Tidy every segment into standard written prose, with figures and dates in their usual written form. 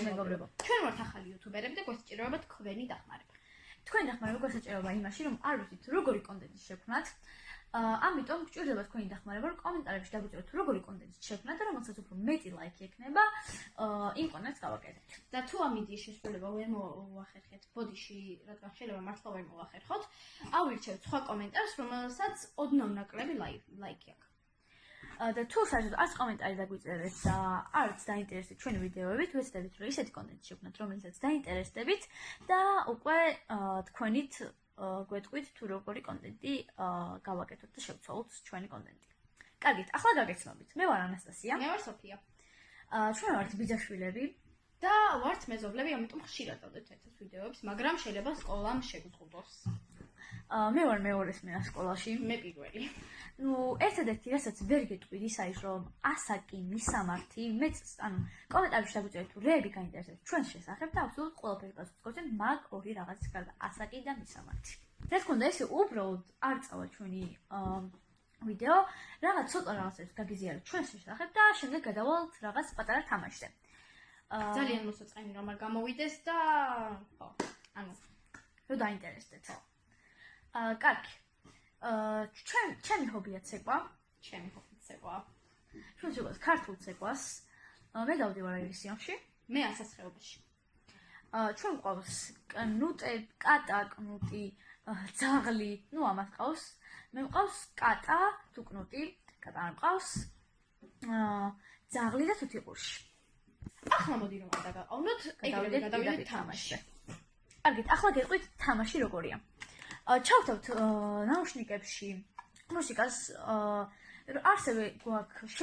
მეგობრებო. ჩვენ ვართ ახალი იუთუბერები და გვესჭიროებათ თქვენი დახმარება. თქვენი დახმარება გვესაჭიროება იმაში, რომ არ ვიცით როგორი კონტენტი შევქმნათ. ამიტომ გჭირდება თქვენი დახმარება, რომ კომენტარებში დაგვიწეროთ თუ როგორი კონტენტი შევქმნათ და რომელსაც უფრო მეტი ლაიქი ექნება, იმ კონტენტს გავაკეთებთ. და თუ ამ იდეის შესრულება ვერ მოახერხეთ ბოდიში, რადგან შეიძლება მართლა ვერ მოახერხოთ, ავირჩევთ სხვა კომენტარს, რომელსაც ოდნავ ნაკლები ლაიქი აქვს. და თუ საერთოდ არც კომენტარი დაგვიწერეთ და არც დაინტერესდეთ ჩვენი ვიდეოებით, ვეცდებით რომ ისეთი კონტენტი შევქმნათ, რომელსაც დაინტერესდებით და უკვე თქვენით გვეტყვით თუ როგორი კონტენტი გავაკეთოთ და შევცვალოთ ჩვენი კონტენტი. კარგით, ახლა გაგეცნობით. მე ვარ ანასტასია. მე ვარ სოფია. ჩვენ ვართ ბიძაშვილები და ვართ მეზობლები, ამიტომ ხშირად დავდეთ ერთად ვიდეოებს, მაგრამ შეიძლება სკოლამ შეგუწყურდოს. მე ვარ მეორე სმენა სკოლაში. მე პირველი. ერთადერთი რასაც ვერ გეტყვით ის არის რომ ასაკი, მისამართი, მეც კომენტარებში დაგვიწერეთ თუ რეები გაინტერესებს ჩვენს შესახებ და აბსოლუტურად ყველაფერი პასუხს გქონდეთ მაგ ორი რაღაცის გარდა, ასაკი და მისამართი. რა თქმა უნდა, ესე უბრალოდ არ წავა ჩვენი ვიდეო, რაღაც ცოტა რაღაცებს გაგიზიარებთ ჩვენს შესახებ და შემდეგ გადავალთ რაღაც პატარა თამაშზე. ძალიან მოსაწყენი რომ არ გამოვიდეს და ხო, ანუ რომ დაინტერესდეთ. კარგი. ჩემი ჰობია ცეკვა. ჩემი ჰობია ცეკვა. ჩვენ ვცეკვას ქართულ ცეკვას. მე დავდივარ ელისიონში. მე ასასხეობაში. ჩვენ გვყავს კნუტე, კატა, კნუტი, ძაღლი, ნუ ამას ყავს. მე მყავს კატა, თუ კნუტი, კატა არ მყავს. ძაღლი და თუთიყურში. ახლა მოდი რომ გადავყავდოთ, გადავიდეთ თამაშზე. კარგით, ახლა გეტყვით თამაში როგორია. ჩავთავთ ნაუშნიკებში მუსიკას ასევე გვაქვს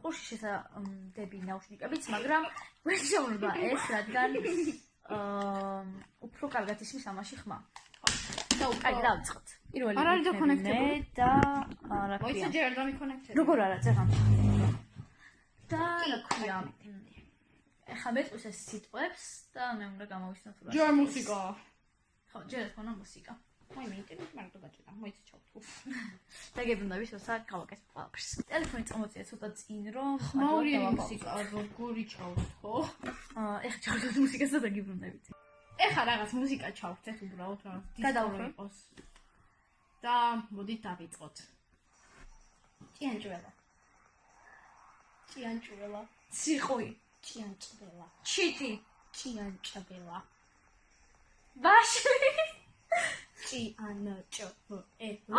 ყურში შესადები ნაუშნიკებიც, მაგრამ ვერ შეუნება ეს, რადგან უფრო კარგად ისმის ამაში ხმა. კარგი, დავიწყოთ. პირველი არ არის დაკონექტებული და რა ქვია. მოიცა ჯერ არ დამიკონექტებული. როგორ არა წერან. და რა ქვია. ეხლა მეტყვის ეს სიტყვებს და მე უნდა გამოვისწინოთ რა. ჯერ მუსიკა. ხო, ჯერ თქონა მუსიკა. მოი მე ინტერნეტი მარტო გაჭირდა, მოიცა ჩავთუ. დაგებრუნდები, როცა გავაკეთებ ყველაფერს. ტელეფონი წამოწია ცოტა წინ, რომ მაურიანი მუსიკა როგორი ჩავთო, ხო? ეხლა ჩავთოთ მუსიკას და დაგებრუნდებით. ეხლა რაღაც მუსიკა ჩავთეთ უბრალოდ რა. გადავყოს. და მოდით დავიწყოთ. ჭიანჭველა. ჭიანჭველა. ციყვი. ჭიანჭველა. ჩიტი. ჭიანჭველა. ბაშვი. ჭიანჭველა.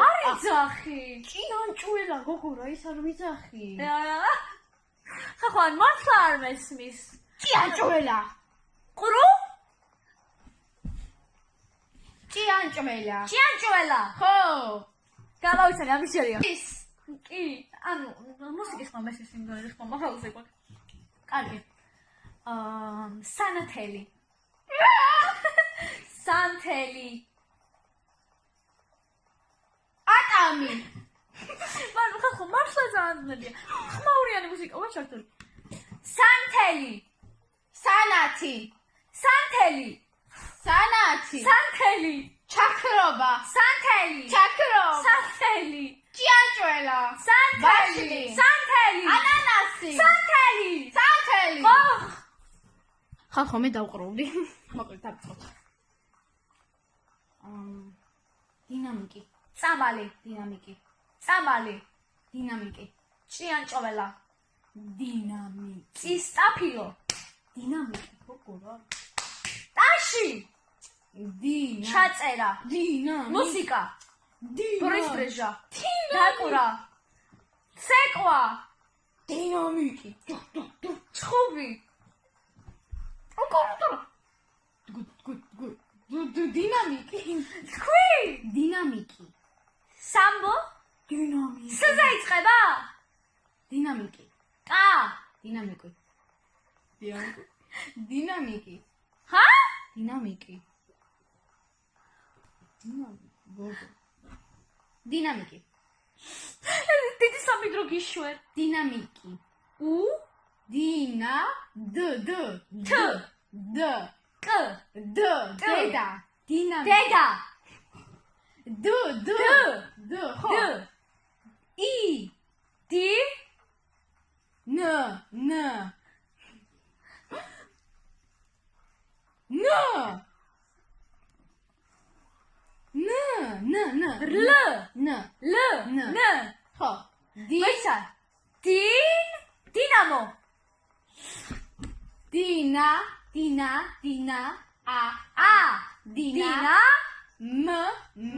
არის ძახი. ჭიანჭველა, გოგო, ის არ ვიძახი. ხახან მართლა არ მესმის. ჭიანჭველა. ყრუ? ჭიანჭველა. ჭიანჭველა. ხო. გამოვიცანი, ამის ჯერია. ის. კი, ანუ მუსიკის ხმა მესმის იმდენად ხმა მაღალზე გვაქვს. კარგი. სანათელი. სანთელი. ატამი. მაგრამ ხახო მართლა ძალიან ძნელია. ხმაურიანი მუსიკა ვაჩართული. სანთელი. სანათი. სანთელი. სანათი. სანთელი. ჩაქრობა. სანთელი. ჩაქრობა. სანთელი. ჭიანჭველა. სანთელი. სანთელი. ანანასი. სანთელი. სანთელი. ხახო მე დავყროვდი. მოკლედ დავწყოთ. დინამიკი. წამალი. დინამიკი. წამალი. დინამიკი. ჭიანჭველა. დინამიკი. წისტაფილო. დინამიკი გოგო. ტაში. დინა. ჩაწერა. დინამიკი. მუსიკა. დინა. ბრეჟა. დაკურა. ცეკვა. დინამიკი. ჩხუბი. დინამიკი. თქვი. დინამიკი. სამბო. დინამიკი. სეზაიწყება. დინამიკი. კა. დინამიკი. დინამიკი. ჰა? დინამიკი. დინამიკი. დიდი სამი დრო გიშვერ. დინამიკი. უ. დინა. դ. თ. д. კ. д. დედა. დინამიკი. დედა. д. ხო. д. ი. დი. н. რ ლ ნ ხო ვაისა დინამო დინა ა დინა მ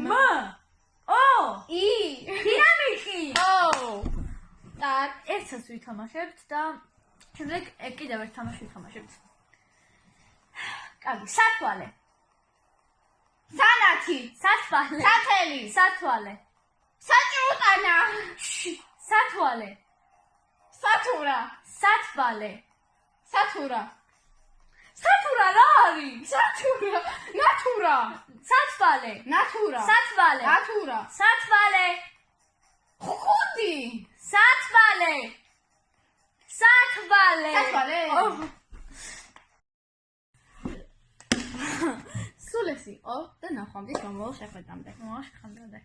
მ ო ი დინამიკი так ერთსაც ვითამაშებთ და შემდეგ კიდევ ერთ თამაშს ვითამაშებთ. კარგი, სათვალე. სანათი სათვალე. სათელი სათვალე. საჭუტანა სათვალე. სათურა სათვალე. სათურა სათურა რა არის? სათურა ნათურა სათვალე. ნათურა სათვალე. ნათურა სათვალე. ხუთი სათვალე. სათვალე. სათვალე სულ ეს იყო და ნახვამდის მომავალ შეხვედრამდე. მოაშ ხანდრადე.